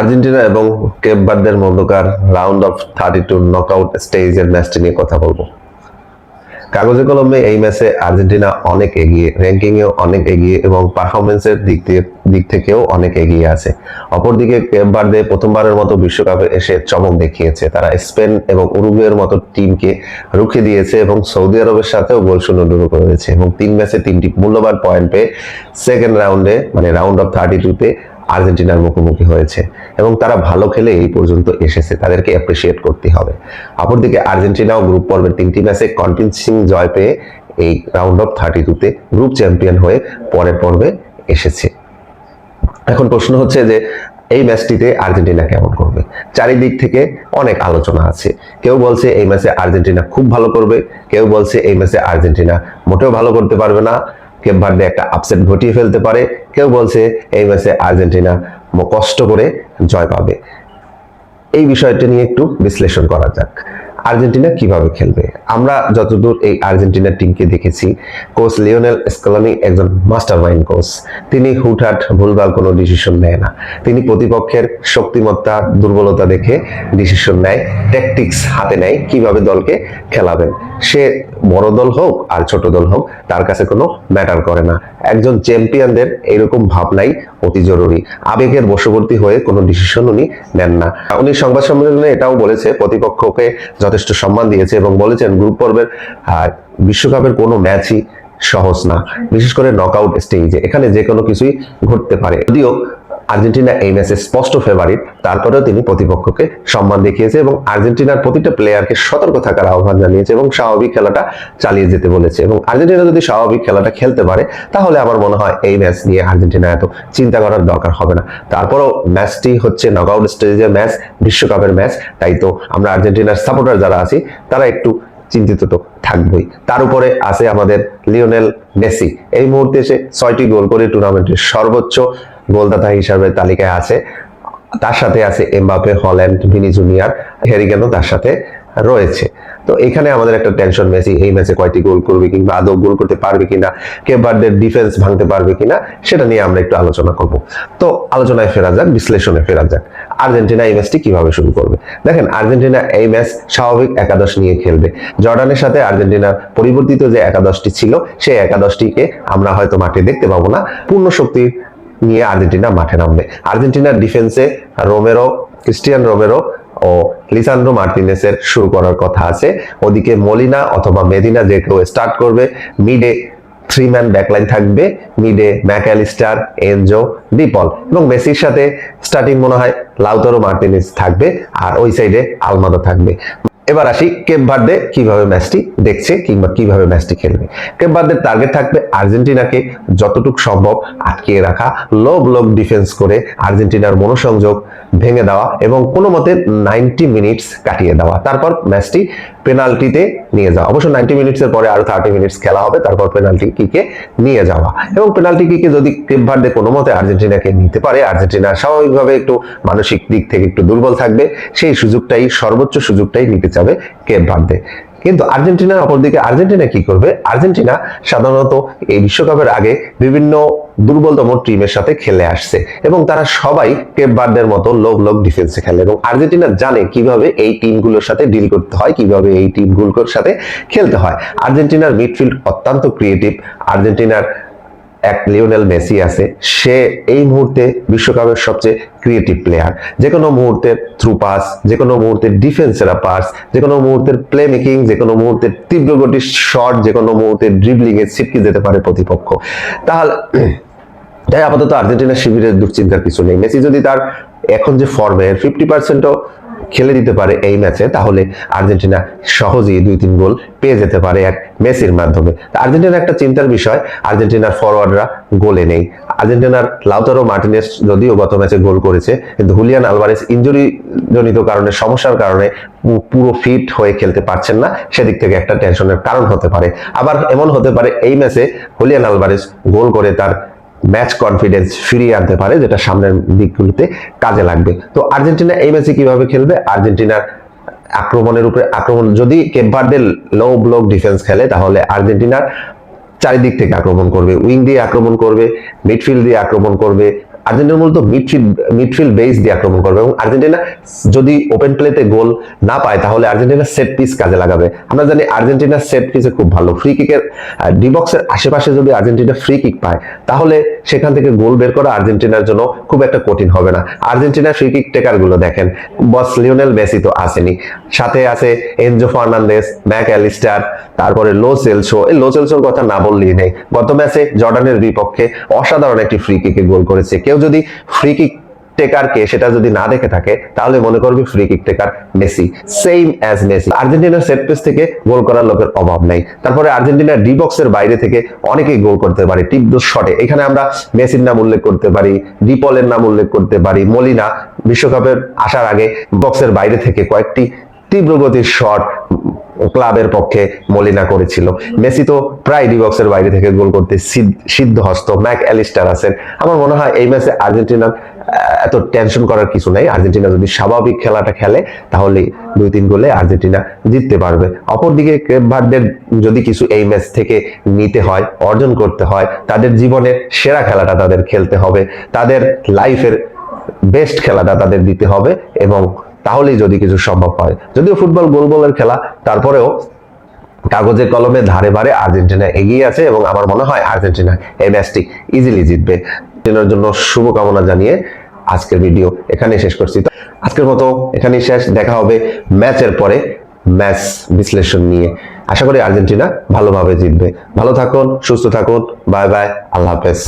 Argentina এবং Cape ভার্দের মধ্যকার round of 32 knockout স্টেজের ম্যাচটি নিয়ে কথা বলবো। কাগজে কলমে এই ম্যাচে আর্জেন্টিনা অনেক এগিয়ে, র্যাঙ্কিং এও অনেক এগিয়ে এবং পারফরমেন্সের দিক থেকেও অনেক এগিয়ে আছে। অপরদিকে কেপ ভার্দে প্রথমবারের মতো বিশ্বকাপে এসে চমক দেখিয়েছে। তারা স্পেন এবং উরুগুয়ের মতো টিমকে রুখে দিয়েছে এবং সৌদি আরবের সাথেও গোল শূন্য ড্র করেছে এবং 3 ম্যাচে 3টি মূল্যবান পয়েন্ট পেয়ে সেকেন্ড রাউন্ডে মানে রাউন্ড অফ 32-তে আর্জেন্টিনার মুখোমুখি হয়েছে এবং তারা ভালো খেলে এই পর্যন্ত এসেছে, তাদেরকে অ্যাপ্রিসিয়েট করতে হবে। অপরদিকে আর্জেন্টিনাও গ্রুপ পর্বের 3টি ম্যাচে কনভিন্সিং জয় পেয়ে এই রাউন্ড অফ 32-তে গ্রুপ চ্যাম্পিয়ন হয়ে পরের পর্বে এসেছে। এখন প্রশ্ন হচ্ছে যে এই ম্যাচটিতে আর্জেন্টিনা কেমন করবে। চারিদিক থেকে অনেক আলোচনা আছে। কেউ বলছে এই ম্যাচে আর্জেন্টিনা খুব ভালো করবে, কেউ বলছে এই ম্যাচে আর্জেন্টিনা মোটেও ভালো করতে পারবে না, কেপ ভার্দে একটা আপসেট ঘটিয়ে ফেলতে পারে, কেউ বলছে এই ম্যাচে আর্জেন্টিনা কষ্ট করে জয় পাবে। এই বিষয়টা নিয়ে একটু বিশ্লেষণ করা যাক। আর্জেন্টিনা কিভাবে খেলবে। আমরা যতদূর এই আর্জেন্টিনার টিমকে দেখেছি, কোচ লিওনেল স্কলোনি একজন মাস্টার মাইন্ড কোচ। তিনি হুটহাট ভুলভাল কোনো ডিসিশন নেয় না। তিনি প্রতিপক্ষের শক্তিমত্তা দুর্বলতা দেখে ডিসিশন নেয়, ট্যাকটিক্স হাতে নেয় কিভাবে দলকে খেলাবেন। সে বড় দল হোক আর ছোট দল হোক, তার কাছে কোনো ম্যাটার করে না। একজন চ্যাম্পিয়নদের এরকম ভাবনাই অতি জরুরি। আবেগের বশবর্তী হয়ে কোনো ডিসিশন উনি নেন না। উনি সংবাদ সম্মেলনে এটাও বলেছে, প্রতিপক্ষকে যথেষ্ট সম্মান দিয়েছে এবং বলেছেন গ্রুপ পর্বের বিশ্বকাপের কোনো ম্যাচই সহজ না, বিশেষ করে নকআউট স্টেজে এখানে যে কোনো কিছুই ঘটতে পারে। যদিও আর্জেন্টিনা এই ম্যাচে স্পষ্ট ফেভারিট, তারপরেও তিনি প্রতিপক্ষকে সম্মান দেখিয়েছে এবং আর্জেন্টিনার প্রতিটা প্লেয়ারকে সতর্ক থাকার আহ্বান জানিয়েছে এবং স্বাভাবিক খেলাটা চালিয়ে যেতে বলেছে। এবং আর্জেন্টিনা যদি স্বাভাবিক খেলাটা খেলতে পারে, তাহলে আমার মনে হয় এই ম্যাচ নিয়ে আর্জেন্টিনা এত চিন্তা করার দরকার হবে না। তারপরেও ম্যাচটি হচ্ছে নকআউট স্টেজের ম্যাচ, বিশ্বকাপের ম্যাচ, তাই তো আমরা আর্জেন্টিনার সাপোর্টার যারা আছি তারা একটু চিন্তিত তো থাকবই। তার উপরে আছে আমাদের লিওনেল মেসি, এই মুহূর্তে এসে 6টি গোল করে টুর্নামেন্টের সর্বোচ্চ গোলদাতা হিসাবে তালিকায় আছে। তার সাথে আছে Mbappe, Haaland, Vini junior, Harry কেনও তার সাথে রয়েছে। তো এখানে আমাদের একটা টেনশন, মেসি এই ম্যাচে কয়টি গোল করবে কিংবা আদৌ গোল করতে পারবে কিনা, কেপ ভার্দের ডিফেন্স ভাঙতে পারবে কিনা, সেটা নিয়ে আমরা একটু আলোচনা করব। তো আলোচনায় ফেরা যাক, বিশ্লেষণে ফেরা যাক। আর্জেন্টিনা এই ম্যাচটি কিভাবে শুরু করবে। দেখেন, আর্জেন্টিনা এই ম্যাচ স্বাভাবিক একাদশ নিয়ে খেলবে। জর্ডানের সাথে আর্জেন্টিনার পরিবর্তিত যে একাদশটি ছিল, সেই একাদশটিকে আমরা হয়তো মাঠে দেখতে পাবো না। পূর্ণ শক্তি নিয়ে আর্জেন্টিনা মাঠে নামবে। আর্জেন্টিনার ডিফেন্সে ক্রিস্টিয়ান রোমেরো ও লিসান্ড্রো মার্টিনেসের শুরু করার কথা আছে। ওদিকে মলিনা অথবা মেদিনা যে কেউ স্টার্ট করবে। মিডে 3 ম্যান ব্যাকলাইন থাকবে, মিডে ম্যাকঅ্যালিস্টার, এনজো, ডিপল এবং মেসির সাথে স্টার্টিং মনে হয় লাউতারো মার্টিনেজ থাকবে আর ওই সাইডে আলমাদা থাকবে। এবার আসি কেপ ভার্দে কিভাবে ম্যাচটি দেখছে কিংবা কিভাবে ম্যাচটি খেলবে। কেপ ভার্দের টার্গেট থাকবে আর্জেন্টিনাকে যতটুকু সম্ভব আটকিয়ে রাখা, লো ব্লক ডিফেন্স করে আর্জেন্টিনার মনোসংযোগ ভেঙে দেওয়া এবং কোনো মতে 90 মিনিটস কাটিয়ে দেওয়া, তারপর ম্যাচটি পেনাল্টিতে নিয়ে যাওয়া। অবশ্য 90 মিনিটসের পরে আরো 30 মিনিটস খেলা হবে, তারপর পেনাল্টি কিকে নিয়ে যাওয়া। এবং পেনাল্টি কিকে যদি কেপ ভার্দে কোনো মতে আর্জেন্টিনাকে নিতে পারে, আর্জেন্টিনা স্বাভাবিকভাবে একটু মানসিক দিক থেকে একটু দুর্বল থাকবে, সেই সুযোগটাই সর্বোচ্চ সুযোগটাই নিতে চাবে কেপ ভার্দে। কিন্তু আর্জেন্টিনার অপরদিকে আর্জেন্টিনা কি করবে। আর্জেন্টিনা সাধারণত এই বিশ্বকাপের আগে বিভিন্ন দুর্বলতম টিমের সাথে খেলে আসছে এবং তারা সবাই কেপ ভার্দের মতো লো ব্লক ডিফেন্সে খেলে এবং আর্জেন্টিনা জানে কিভাবে এই টিমগুলোর সাথে ডিল করতে হয়, কিভাবে এই টিমগুলোর সাথে খেলতে হয়। আর্জেন্টিনার মিডফিল্ড অত্যন্ত ক্রিয়েটিভ। আর্জেন্টিনার এক লিওনেল মেসি আছে, সে এই মুহূর্তে বিশ্বকাপের সবচেয়ে ক্রিয়েটিভ প্লেয়ার। যে কোনো মুহূর্তের থ্রু পাস, যে কোনো মুহূর্তের ডিফেন্সেরা পাস, যে কোনো মুহূর্তের প্লে মেকিং, যে কোনো মুহূর্তের তীব্র গতির শট, যে কোনো মুহূর্তের ড্রিবলিং এ ছিটকে যেতে পারে প্রতিপক্ষ। তাহলে তাই আপাতত আর্জেন্টিনার শিবিরের দুশ্চিন্তার কিছু নেই। মেসি যদি তার এখন যে ফর্মের 50%ও খেলে দিতে পারে এই ম্যাচে, তাহলে আর্জেন্টিনা সহজেই 2-3 গোল পেয়ে যেতে পারে এক মেসির মাধ্যমে। আর্জেন্টিনার একটা চিন্তার বিষয়, আর্জেন্টিনার ফরওয়ার্ডরা গোলে নেই। আর্জেন্টিনার লাউতারো মার্টিনেজ যদিও গত ম্যাচে গোল করেছে, কিন্তু হুলিয়ান আলভারেজ ইনজুরি জনিত কারণে, সমস্যার কারণে পুরো ফিট হয়ে খেলতে পারছেন না, সেদিক থেকে একটা টেনশনের কারণ হতে পারে। আবার এমন হতে পারে এই ম্যাচে হুলিয়ান আলভারেজ গোল করে তার ম্যাচ কনফিডেন্স ফিরিয়ে আনতে পারে, যেটা সামনের দিকগুলিতে কাজে লাগবে। তো আর্জেন্টিনা এই ম্যাচে কিভাবে খেলবে। আর্জেন্টিনার আক্রমণের উপরে আক্রমণ, যদি Cape Verde low block defence খেলে, তাহলে আর্জেন্টিনার চারিদিক থেকে আক্রমণ করবে, উইং দিয়ে আক্রমণ করবে, মিডফিল্ড দিয়ে আক্রমণ করবে, আর্জেন্টিনা মূলত মিডফিল্ড বেস দিয়ে আক্রমণ করবে এবং আর্জেন্টিনা যদি ওপেন প্লেতে গোল না পায় তাহলে আর্জেন্টিনা সেট পিস কাজে লাগাবে। আমরা জানি আর্জেন্টিনা সেট পিসে খুব ভালো, ফ্রি কিকের ডি বক্সের আশেপাশে যদি আর্জেন্টিনা ফ্রি কিক পায় তাহলে সেখান থেকে গোল বের করা আর্জেন্টিনার জন্য খুব একটা কঠিন হবে না। আর্জেন্টিনার ফ্রি কিক টেকার গুলো দেখেন, বস লিওনেল মেসি তো আসেনি, সাথে আছে এনজো ফার্নান্দেস, ম্যাক অ্যালিস্টার, তারপরে লো সেলসো। এই লো সেলসোর কথা না বললেই নেই, গত ম্যাচে জর্ডানের বিপক্ষে অসাধারণ একটি ফ্রি কিকে গোল করেছে। কেউ যদি ফ্রি কিক টেকারকে সেটা যদি না দেখে থাকে তাহলে মনে করবে ফ্রি কিক টেকার মেসি, সেম অ্যাজ মেসি। আর্জেন্টিনার সেট পিস থেকে গোল করার লোকের অভাব নাই। তারপরে আর্জেন্টিনার ডি বক্সের বাইরে থেকে অনেকেই গোল করতে পারে তীব্র শটে। এখানে আমরা মেসির নাম উল্লেখ করতে পারি, ডিপলের নাম উল্লেখ করতে পারি, মলিনা বিশ্বকাপের আসার আগে বক্সের বাইরে থেকে কয়েকটি তীব্র গতির শট ক্লাবের পক্ষে মলিনা করেছিল। মেসি তো প্রায় ডি বক্সের বাইরে থেকে গোল করতে সিদ্ধহস্ত। ম্যাক অ্যালিস্টার আছেন। আমার মনে হয় এই ম্যাচে আর্জেন্টিনার এত টেনশন করার কিছু নাই। আর্জেন্টিনা যদি স্বাভাবিক খেলাটা খেলে তাহলে 2-3 গোলে আর্জেন্টিনা জিততে পারবে। অপরদিকে কেপ ভার্দের যদি কিছু এই ম্যাচ থেকে নিতে হয়, অর্জন করতে হয়, তাদের জীবনের সেরা খেলাটা তাদের খেলতে হবে, তাদের লাইফের বেস্ট খেলাটা তাদের দিতে হবে, এবং তাহলেই যদি কিছু সম্ভব হয়। যদিও ফুটবল গোল খেলা, তারপরেও কাগজে কলমে ধারে বারে আর্জেন্টিনা এগিয়ে আছে এবং আমার মনে হয় আর্জেন্টিনা এই ম্যাচটি ইজিলি জিতবে। আর্জেন্টিনার জন্য শুভকামনা জানিয়ে আজকের ভিডিও এখানে শেষ করছি। তো আজকের মতো এখানেই শেষ, দেখা হবে ম্যাচের পরে ম্যাচ বিশ্লেষণ নিয়ে। আশা করি আর্জেন্টিনা ভালোভাবে জিতবে। ভালো থাকুন, সুস্থ থাকুন, বাই বাই, আল্লাহ হাফেজ।